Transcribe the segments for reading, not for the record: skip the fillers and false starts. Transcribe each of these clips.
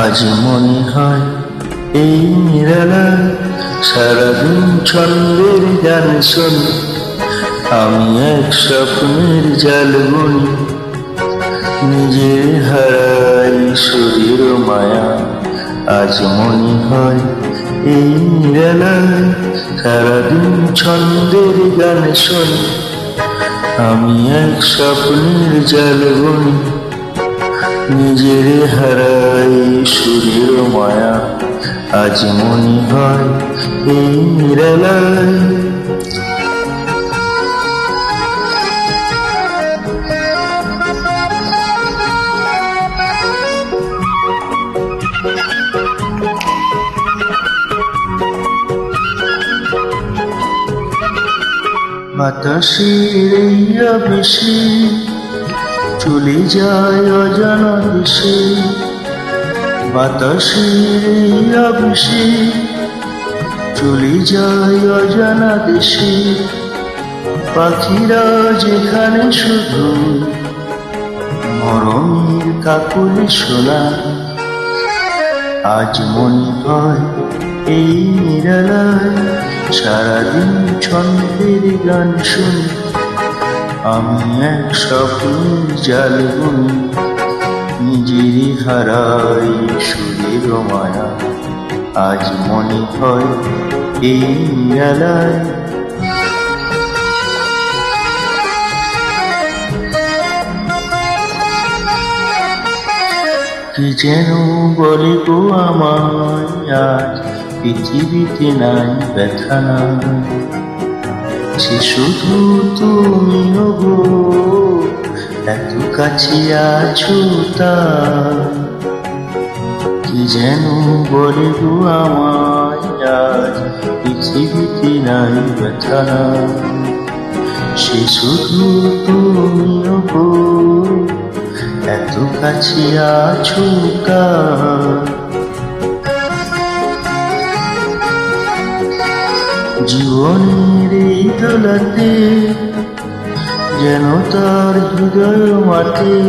আজ মনে হয় এই নিরালায় সারাদিন ছন্দের গান শুনি, আমি এক স্বপ্নের জাল বুনি, নিজের হারাই শরীর মায়া। আজ মনে হয় এই নিরালায় সারাদিন ছন্দের গান শুনি, আমি এক স্বপ্নের জাল বুনি, নিজের হারাই সুরের মায়া। আজ মনে হয় এই নিরালায় বাতাসের এই আবেশে চলে যায় অজানা দেশে, বাতাসের এই আবেশে চলে যায় অজানা দেশে। পাখিরা যেখানে শুধু মরমের কাকলি শোনা, আজ মনে হয় এই নিরালায় সারাদিন ছন্দের গান শুনি, আমি এক স্বপ্নের জাল বুনি, নিজের হারাই সুরের মায়া। আজ মনে হয় এই নিরালায় কি যেন বলে গো আমায়, আজ পৃথিবীতে নাই ব্যথা নাই, সে শুধু তুমিও গো এত কাছে আছো তাই। কি যেন বলে গো আমায়, আজ পৃথিবীতে নাই ব্যথা নাই, সে শুধু তুমিও গো এত কাছে আছো তাই। জীবনের এই দোলাতে যেন তার হৃদয় মাঠে,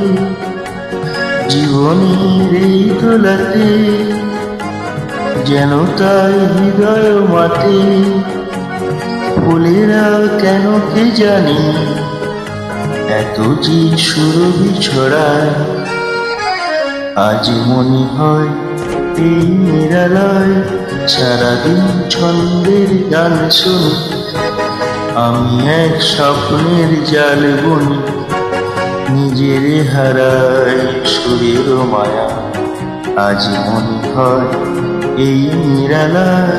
জীবনের এই দোলাতে যেন তার হৃদয় মাঠে। ফুলেরা কেন কে জানি এত যে সুরভি ছড়ায়, আজ মনে হয় এই নিরালায় সারাদিন ছন্দের গান শুনি, আমি এক স্বপ্নের জাল বুনি, নিজের হারাই সুরের মায়া। আজ মনে হয় এই নিরালায়